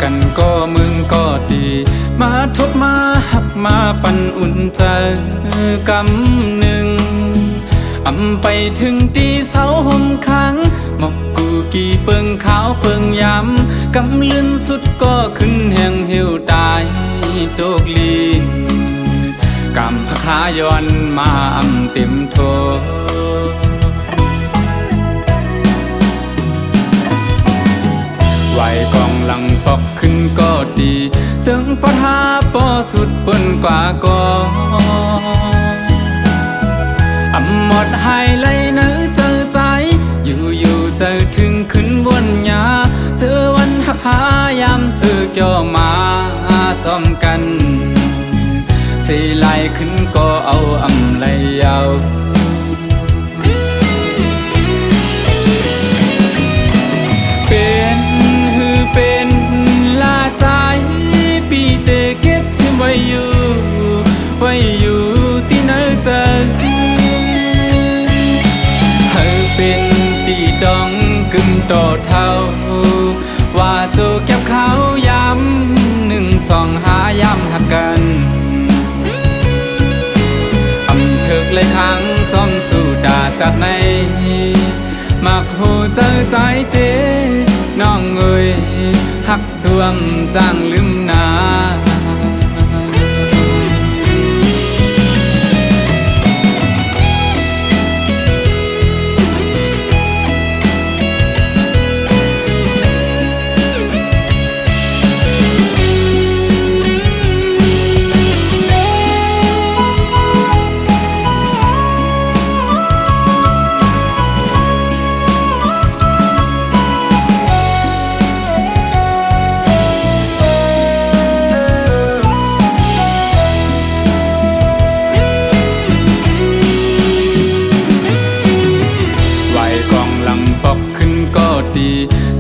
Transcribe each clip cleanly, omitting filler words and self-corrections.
กันก็มึงก็ดีมาทบมาหักมาปั่นอุ่นใจกำหนึ่งไปถึงตีเสาห่มค้างหมอกกูกี่เปิงขาวเปิงย้ำกำลื่นสุดก็ขึ้นแห่งเหี่ยวตายโตกลีนกำพะขาย้อนมาเต็มโทไหวกองหลังปอกขึ้นก็ดีจึงปะทาปอสุดเปิ้นกว่าก็หมดหายเลยเนื้อเจอใจอยู่เจอถึงขึ้นบนหญ้าเจอวันหักพายามซื้อเกี่ยวมาจอมกันสีไหลขึ้นก็เอาไหลยาวเป็นหือเป็นลาใจปีเตเก็บชิมไว้อยู่ที่เนื้อเจอเป็นตีดองกึ่งต่อเท่าว่าโจเก็บเขาย้ำ1 2 5ย้ำหักกันเถิกเลยครั้งจอมสู่ด่าจากในมักหูเจอใจเตน้องเอ่ยหักสวมจางลืมนา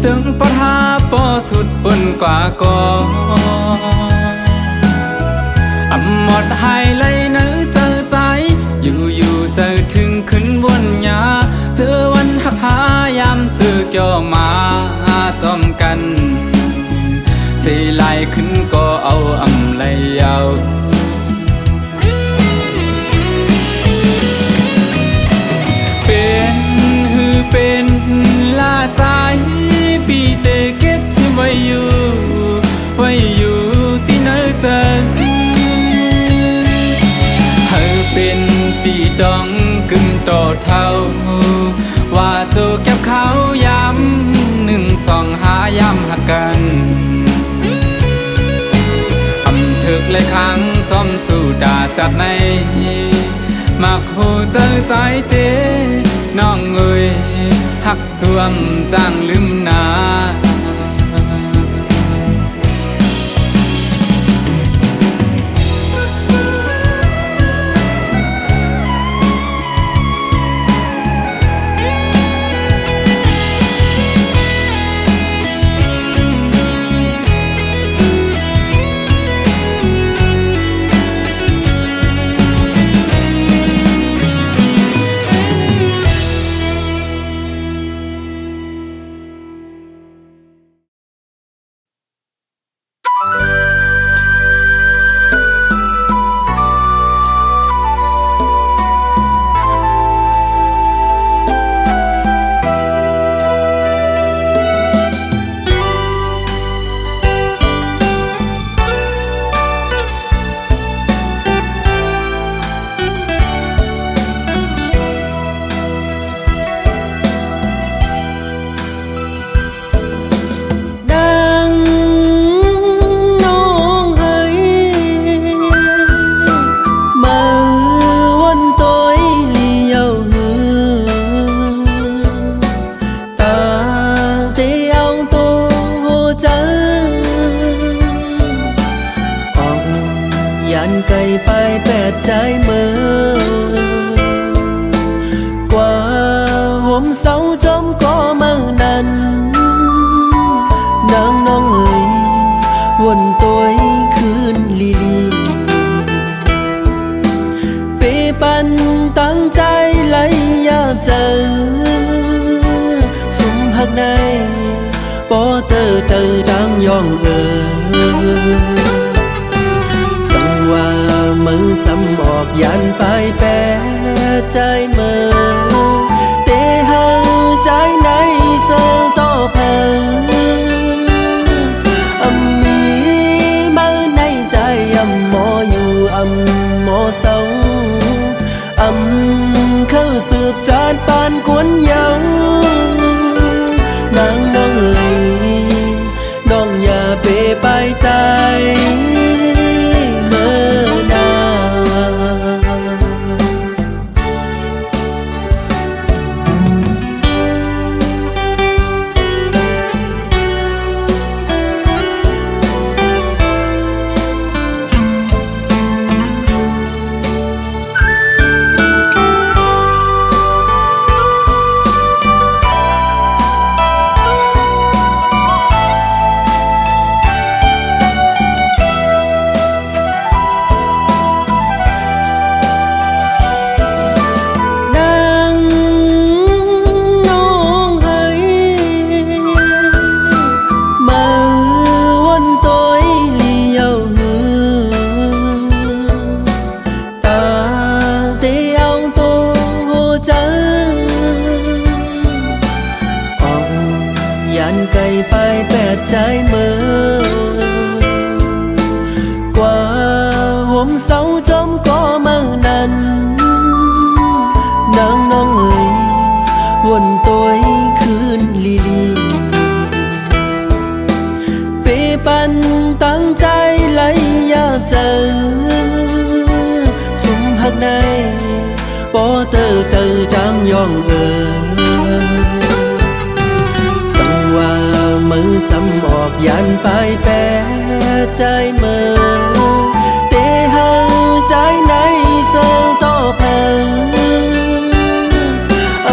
จึงปะทาปอสุดเปิ้นกว่าก็หมดหายเลยเนื้อเจอใจอยู่เจอถึงขึ้นบนหญ้าเจอวันหักพายามซื้อเกี่ยวมาจอมกันสีไหลขึ้นก็เอาไหลยาวเป็นหือเป็นลาใจปีเตเก็บชิมไว้อยู่ที่เนื้อเจอเป็นตีดองกึ่งต่อเท่าว่าโจเก็บเขาย้ำ1 2 5ย้ำหักกันเถิกเลยครั้งจอมสู่ด่าจากในมักหูเจอใจเตน้องเอ่ยหักสวมจางลืมนา ยองสังว่ามือซ้ำออกยันไปแปรใจเมื่อเตหังใจในเสือต่อเพิ่งมีมือในใจหมออยู่หมอเศร้าเข้าสืบจานปานกวนเยานางน้องน้องอย่าเปไปใจเมื่อนา ใจเมื่อกว่าห่มเสาจมก็เมื่อนั้นนางน้องวนตัวคืนลีเปปันตั้งใจไหลอยากเจอสุมหักในปอเตอเจอจางยองว่ามือซ้ำออกยันไปแปรใจเมื่อเตหังใจในเสือต่อเพิ่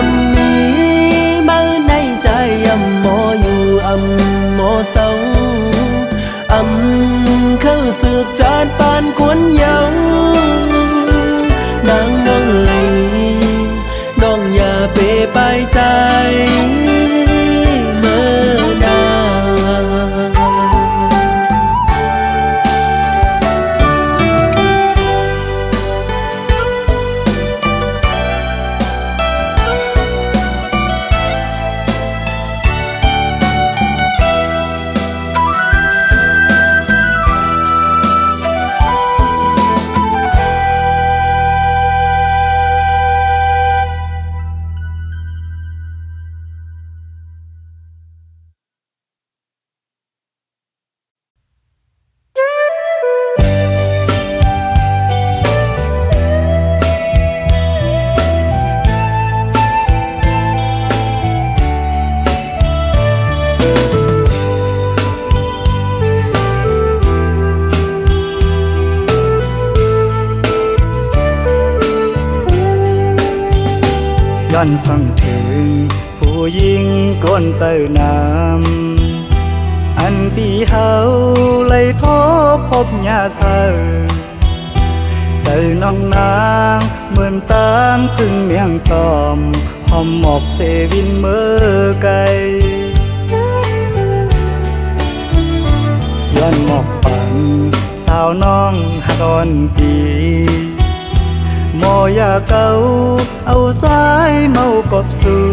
งมีมือในใจหมออยู่หมอเศร้าเข้าสืบจานปานกวนเยาวนางน้องอย่าเปไปใจย้อนสั่งถึงผู้หญิงก้นเจอน้ำอันปีเฮาเลยขอพบยาเสาเจอน้องนางเหมือนตามพึ่งเมียงตอมหอมหมอกเสวินเมื่อไกลย้อนหมอกปันสาวน้องหักอ่อนปีหมอยาเก่าเอาสายเมากบสู่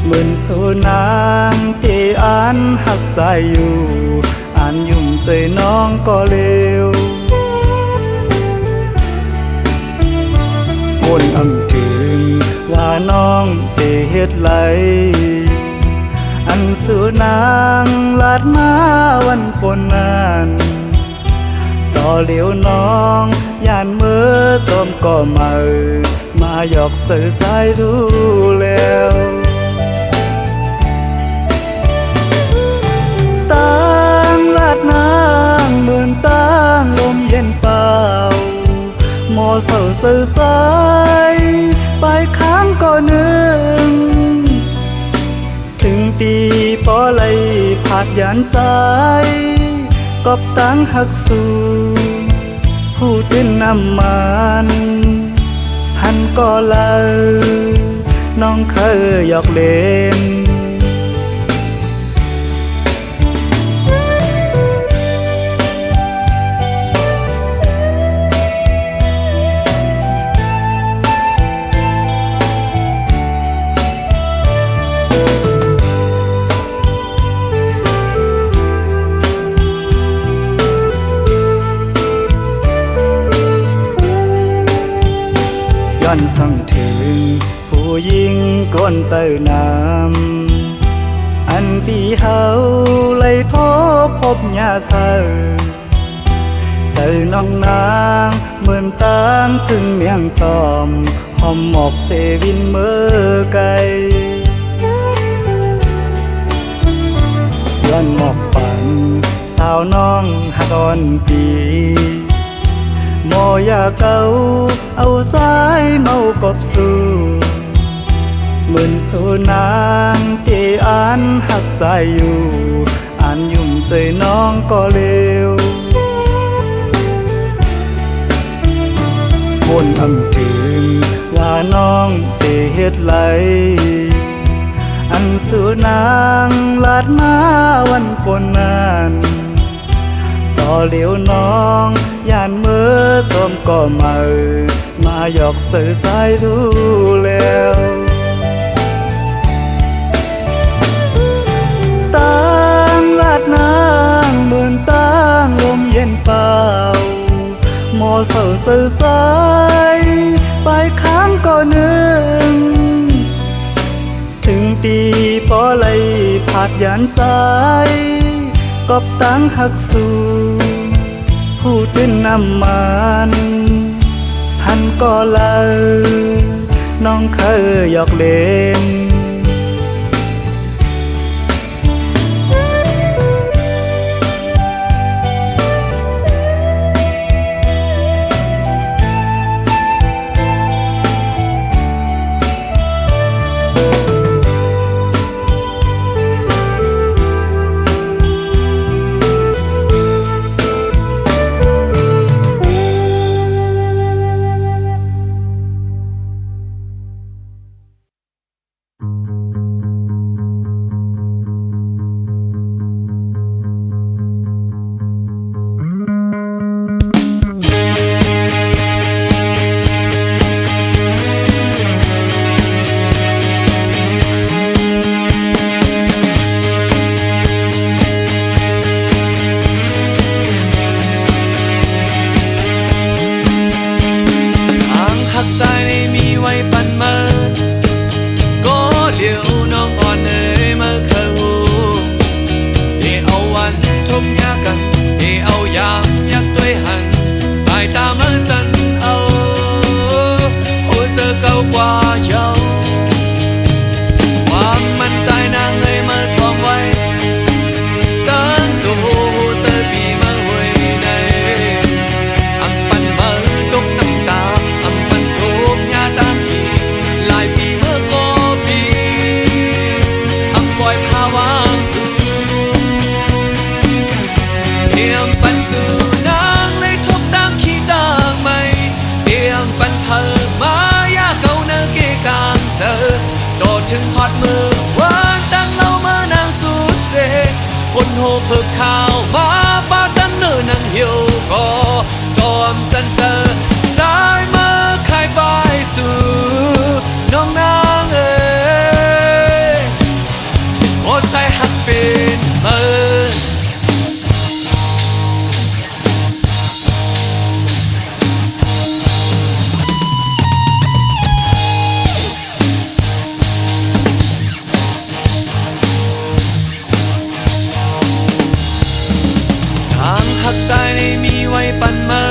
เหมือนสูนางที่อ่านหักใจอยู่อ่านยุ่มใส่น้องก็เลววนถึงว่าน้องเตเฮ็ดไหลอันสูนางลาดมาวันปนนั้นต่อเหลียวน้องยานเมื่อจมก็มาหยอกเจอสายดูแล้วตั้งลาดนางเหมือนตั้งลมเย็นเปล่าหมอเศร้าเสื่อใจไปค้างก็นึงถึงตีปอไหลผาดยานใจกบตั้งหักสู่ผู้ตื่นน้ำมันหันก็เลยน้องเคยหยอกเล่น ย้อนสั่งถึงผู้หญิงก้นเจอนำอันปีเฮาเลยโทบพบยาเศร้าเจอน้องนางเหมือนตางถึงเมียงตอมหอมหมอกเซวินเมื่อไกลย้อนหมอกฝันสาวน้องหาตอนปีบ่อยากเอาสายเมากบสู่เหมือนสู่นางที่อ่านหักใจอยู่อ่านยุ่มใส่น้องก็เร็ววนอำถึงว่าน้องเตเฮ็ดไหลอันสู่นางลาดมาวันปนนานต่อเหลียวน้องย่านเมื่อจอมก็มาหยอกเจอสายรู้แล้วตั้งลาดนางเหมือนตั้งลมเย็นเปล่าหมอเศร้าเสื่อใจไปค้างก็นึงถึงตีปอไหลผาดยานใจกอบตั้งหักสู่พูดเป็นน้ำมันหันก็เลยน้องเคยหยอกเล่นถึงฮอดมือวานดังเล่าเมื่อนางสุดเสคนโหเพิกข่าวมาบ้าดังเนื้อนางเหี่ยวก็อมจันเจอสายมาขายบายสู่น้องนางเอ๋ยโคตรใจหักเป็นเมินหักใจในมีไว้ปันมา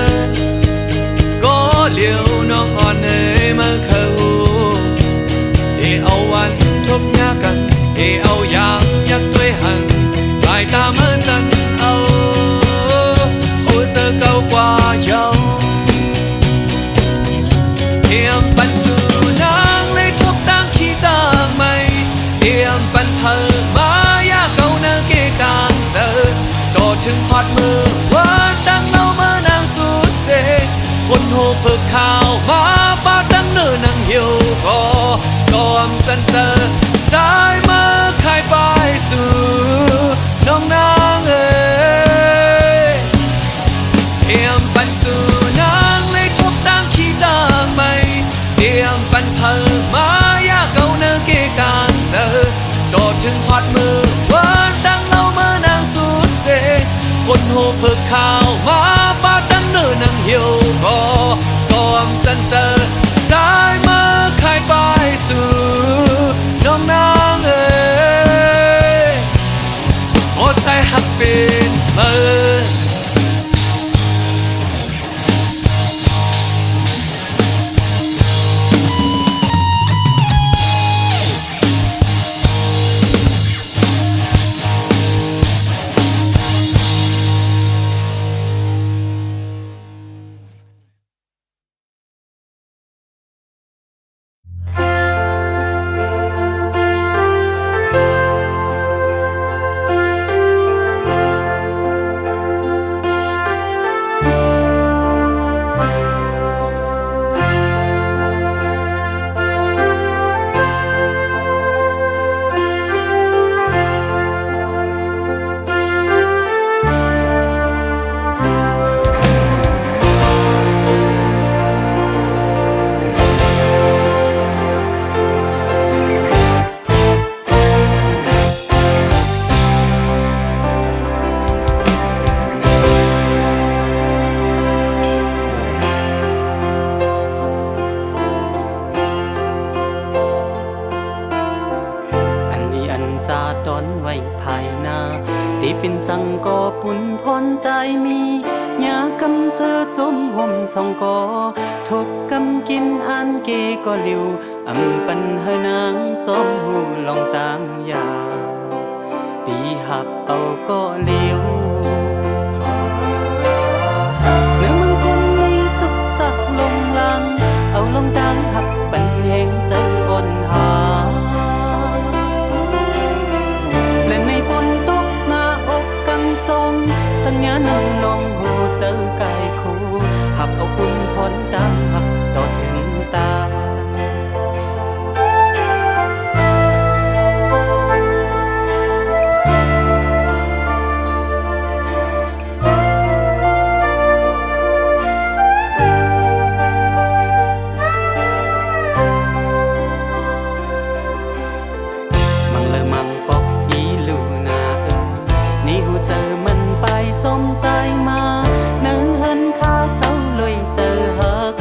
ก็เหลียวน้องอ่อนเอ๋ยมาเข้าเอาวันทบยากันเอายามยักด้วยหันสายตาเมื่อจันเอาหัวเจอเก่ากว่าเยาเทียมปันสู่นางเลยทบดังขี้ต่างไม่เทียมปันเพิ่มมายาเก่าเนื้อเกกางเจอก็ถึงฮอดมือวานดังเล่าเมื่อนางสุดเสคนโหเพิกข่าวมาบ้าดังเนื้อนางเหี่ยวก็อมจันเจอสายมาขายบายสู่น้องนางเอ๋ยเทียมปันสู่นางเลยทบดังขี้ต่างไม่เทียมปันเพิ่มมายาเก่าเนื้อเกกางเจอก็ถึงฮอดมือวานดังเล่าเมื่อนางสุดเสคนโหเพิกข่าวมาบ้าดังเนื้อนางเหี่ยวก็ ก็มจันเจอสายมาใครไปสู่น้องนางเอ๋ยโอ้ใจหักเป็นเมื่อดอนไว้ภายหน้าที่เป็นสังก่อปุ่นพรใจมียากำเสือสมห่มสองก่อทบกำกินอันเกก็หลิวอำปันเฮนางสมหูลองตามยาปีหับเอาก็เลี้ยวเนื้อมันคงมีสุขสักลงลังเอาลงดังหับปันแห่งใจอ่อนหาในฝนตกหน้าอกกังทรงสัญญาณำลงหูเจอกายคู่หับเอาปุ่นพ้นตามหักต่อถึงตาสมใจมาเนื้อเหินข้าเศร้าเลยเจอหัก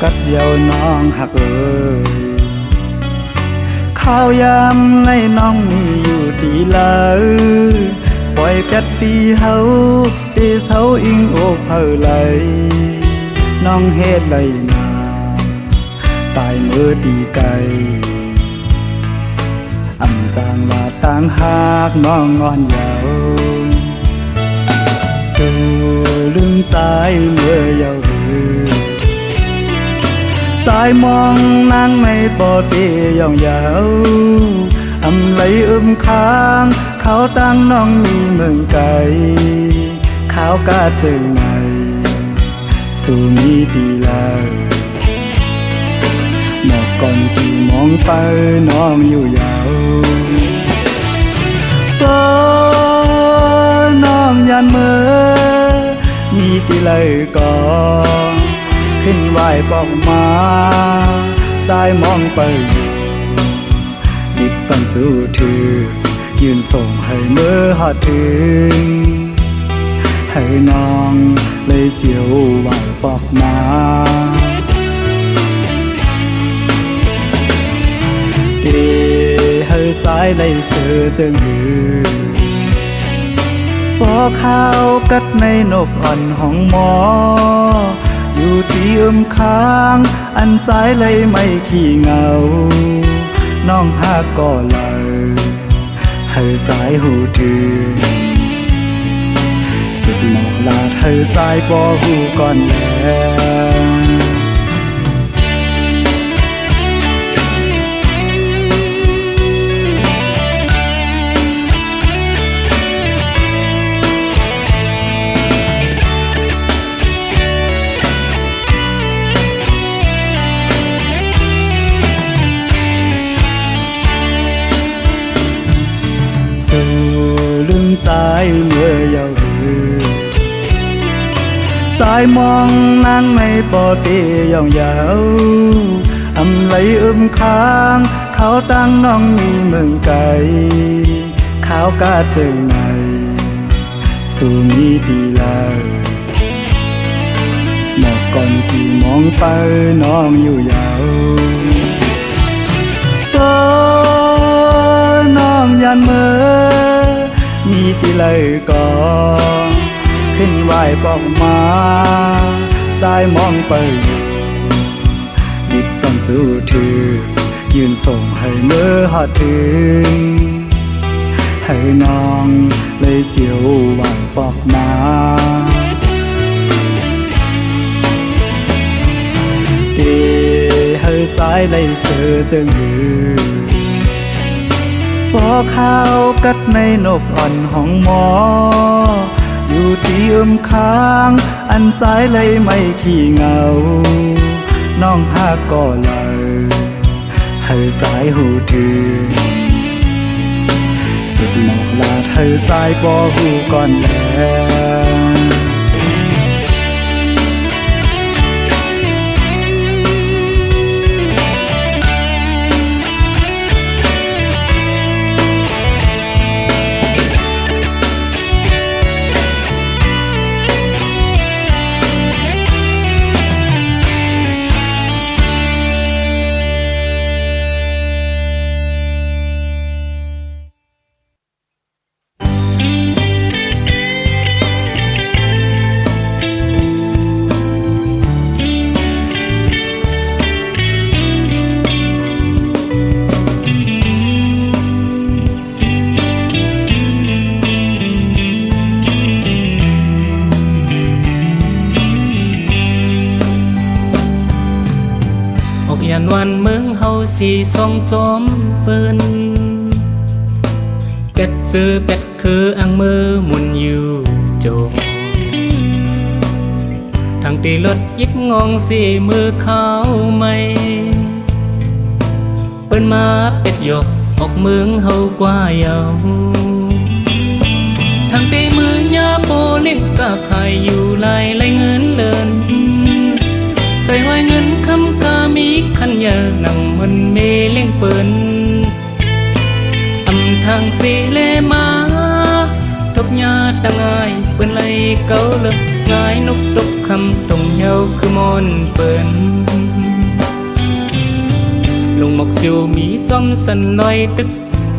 กัดเดียวน้องหักเอ่ยข้าวยามในน้องมีอยู่ตีลาปล่อยเป็ดปีเฮาตีเสาอิงโอกเผาไหลน้องเฮ็ดไรนาตายมือตีไกลอำจางลาต่างหากน้องงอนยาวสู่ลืมใจเมื่อยาวสายมองนางไม่ปอเตยองยาวอำไหลค้างเขาตั้งน้องมีเมืองไกลขาวกาเจิงในสู่มีดีลาหมอกก่อนที่มองไปน้องอยู่ยาวก็น้องยันเมื่อมีตีเลยก่อนขึ้นไหวบอกมาสายมองไปอยู่ดิบตั้งสู้ถือยืนส่งให้เมื่อหอดถึงให้น้องเลยเสียวไหวบอกมาเดให้สายเลยเสือจึงหือพอข้าวกัดในนกอ่อนห้องหมออยู่ที่ค้างอันสายเลยไม่ขี้เหงาน้องหาก่อเลยให้สายหูถือสุดหมอกลาดให้สายปอหูก่อนแล้วลืมสายเมื่อยาวสายมองนางไม่ปอเตยองยาวอำไหลค้างเขาตั้งน้องมีเมืองไกลขาวกาเจิงในสู่มีดีลาหมอกก่อนที่มองไปน้องอยู่ยาวก็น้องยันเมื่อมีตีเลยก่อนขึ้นไหวบอกมาสายมองไปอยู่ดิบต้องสู้ถือยืนส่งให้เมื่อหอดถึงให้น้องเลยเสียวไหวบอกมาเดให้สายเลยเสือจึงหือพอข้าวกัดในนกอ่อนห้องหมออยู่ที่ค้างอันสายเลยไม่ขี้เหงาน้องหาก่อเลยให้สายหูถือสุดหมอกลาดให้สายปอหูก่อนแล้ววันเมืองเฮาสีส่องจอมเปิ้นเป็ดซื้อเป็ดคืออังมือหมุนอยู่โจทางตีรถยิบงองสีมือเขาไม่เปิ้นมาเป็ดหยกออกเมืองเฮากว่าเยาทางตีมือยาโปเล็กกะไข่อยู่ลายเงินเลินใส่ไว้เงินคำกามีขันยาหนังมันเมเลี้ยงเปิ้นอำทางสีเลมาทบยาตังไงเปิ้นไล่เกาเลิกง่ายนกตกคำตรงเยาคือมอนเปิ้น หมกสิวมีซ้อมสันลอยตึก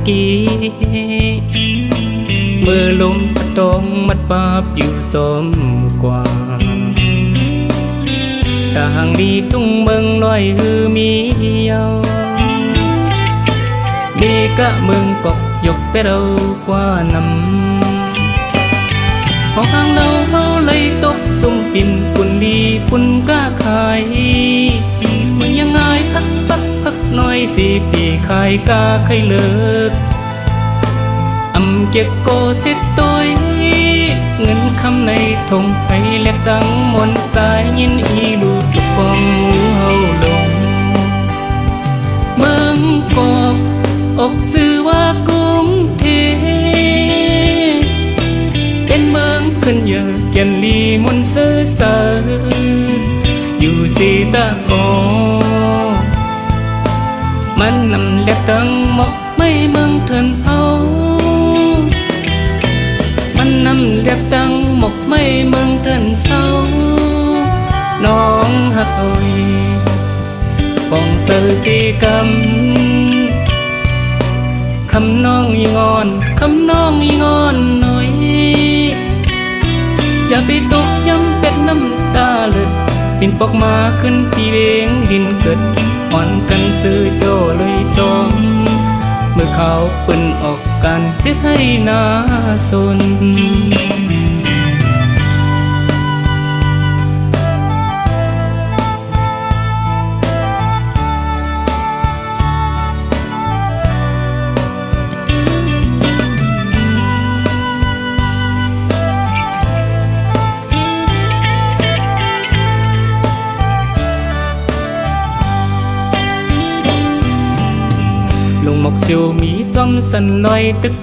กี้เมื่อลมพัดตองมัดปาบอยู่สมกว่าต่างดีทุ่งเมืองลอยฮือมีเยาดีกะเมืองกอกยกไปเรากว่านำห้องอ่างเราเฮาเลยตกสุ่มปิ่นปุ่นดีปุ่นกล้าขายมันยังไงพักน้อยสิปีขายกาใครเลิกอำเก็บโกเสร็จตัวเงินคำในทงให้แหลกดังมนสายยินอีลูกตุกฟองเฮาลงเมืองกอกอกสื่อว่ากุมเทเป็นเมืองขึ้นเยอะแก่นลีมนเสือเสืออยู่สีตะกอมันนำแหลกดังหมอกไม่เมืองเถินเฮามันนำเรียบดังหมกไม่เมืองเถินเศร้าน้องหักอ้อยปองเสือสีกำคำน้องยิงอ่อนคำน้องยิงอ่อนหน่อยอย่าไปตกย้ำเป็ดน้ำตาเลือดปิ่นปอกมาขึ้นพี่เวงดินเกิดอ่อนกันซื้อโจเลยสมเมื่อเขาเปิ้นออกกันเพื่อให้นาสนลงหมกสิวมีซ้อมสันลอยตึก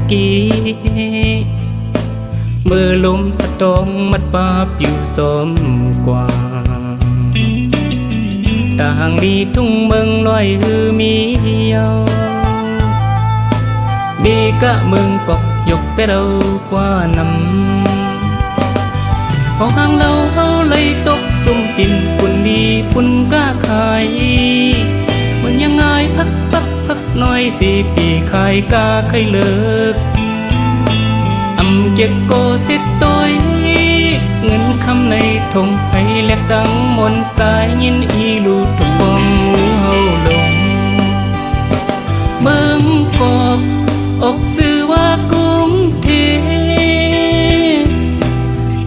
กี้เมื่อลมพัดตองมัดปาบอยู่สมกว่าต่างดีทุ่งเมืองลอยฮือมีเยาดีกะเมืองกอกยกไปเรากว่านำห้องอ่างเราเฮาเลยตกสุ่มปิ่นปุ่นดีปุ่นกล้าขายมันยังไงพักน้อยสิปีขายกาใครเลิกอำเก็บโกเสร็จตัวเงินคำในทงให้แหลกดังมนสายยินอีลูกตุกฟองเฮาลงเมืองกอกอกสื่อว่ากุมเท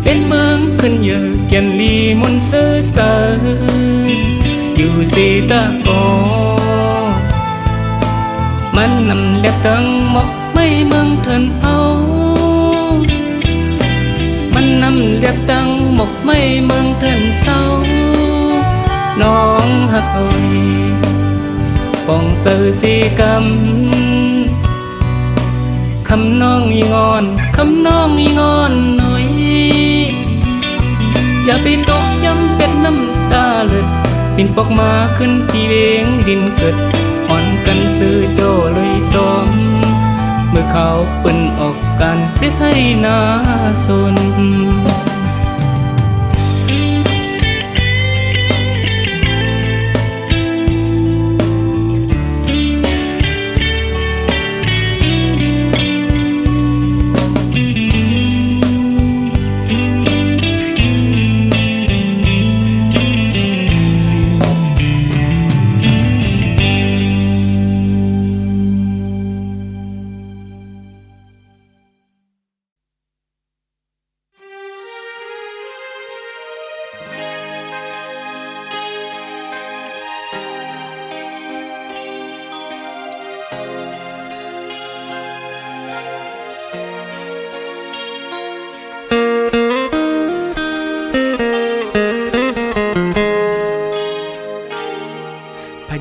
เป็นเมืองขึ้นเยอะแก่นลีมนเสือเสืออยู่สีตะกอมันนำแหลกดังหมอกไม่เมืองเถินเฮามันนำแหลกดังหมอกไม่เมืองเถินเศร้าน้องหักอ้อยปองเสือสีกำคำน้องยิงอ่อนคำน้องยิงอ่อนหน่อยอย่าไปตกย้ำเป็ดน้ำตาเลือดปิ่นปอกมาขึ้นพี่เวงดินเกิดอ่อนกันซื้อโจเลยสมเมื่อเขาเปิ้นออกกันเพื่อให้นาสน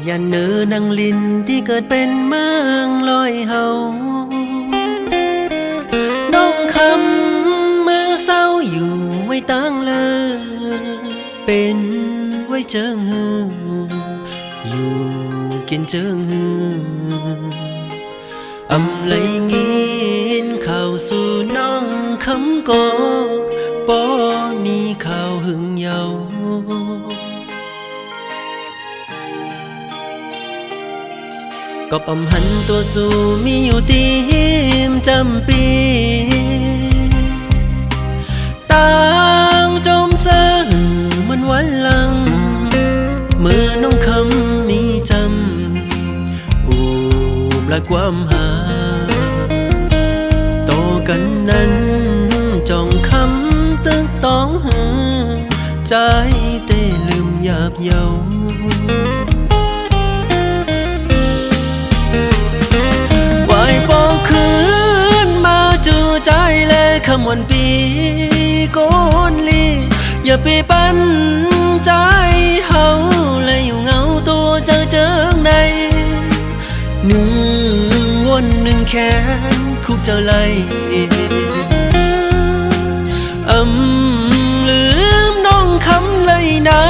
อย่าเนอนางลินที่เกิดเป็นเมืองลอยเฮาน้องคำเมื่อเศร้าอยู่ไว้ตั้งเลยเป็นไว้เจิงฮืออยู่กินเจิงฮืออำไหลงินเข้าสู่น้องคำก็บ่มีข่าวหึงเยา ก็ปำหันตัวสู่มีอยู่ตีมจำปีต่างจมเสื่อมันวันหลังเมื่อน้องคำมีจำอูบและความหาโตกันนั้นจองคำตึกต้องหือใจเต้ลืมหยาบเยาไหวปองคืนมาจูใจและคำวันปีโกนลีอย่าไปปั้นใจเฮาและอยู่เงาตัวเจิงในหนึ่งวนหนึ่งแขนคุกเจ้าไหลลืมน้องคำเลยนะ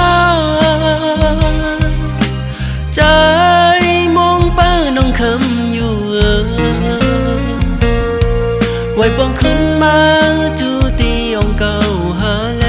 ใจมองเป้าน้องคำอยู่ไว้ปองขึ้นมาจูตีองเก่าหาแล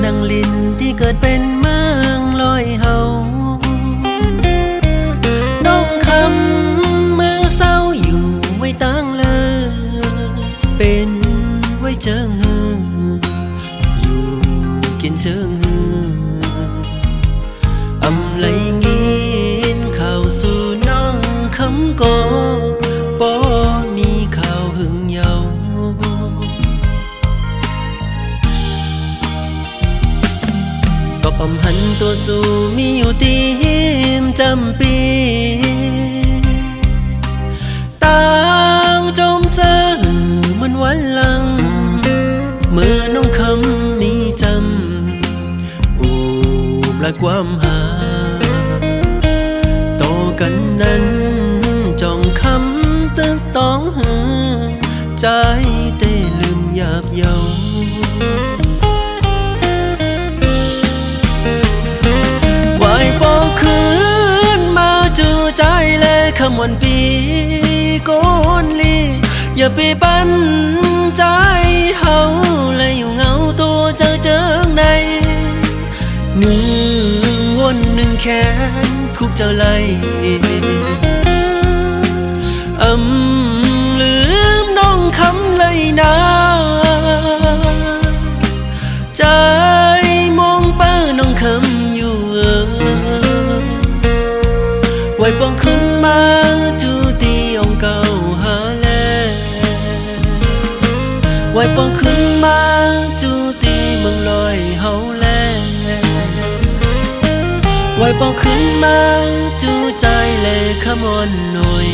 นังลินที่เกิดเป็นเมืองลอยเฮาน้องคำเมื่อเศร้าอยู่ไว้ตั้งเลยเป็นไว้เจิงหืออยู่กินเจิงหือไหลงินเข้าสู่น้องคำโกปอมีข่าวหึงเยาก็ปำหันตัวสู่มีอยู่ตีมจำปีต่างจมเสื่อมันวันหลังเมื่อน้องคำมีจำอูบและความหาโตกันนั้นจองคำตึกต้องหือใจเต้ลืมหยาบเยาปองคืนมาจูใจและคำวันปีโกนลีอย่าไปปั้นใจเฮาและอยู่เงาตัวเจิงในหนึ่งวนหนึ่งแขนคุกเจ้าไหลลืมน้องคำเลยนะใจมองเป้าน้องคำอยู่ไว้ปองขึ้นมาจูตีองเก่าหาแลไว้ปองขึ้นมาจูตีเมืองลอยเฮาแลไว้ปองขึ้นมาจูใจแลขมอนหน่อย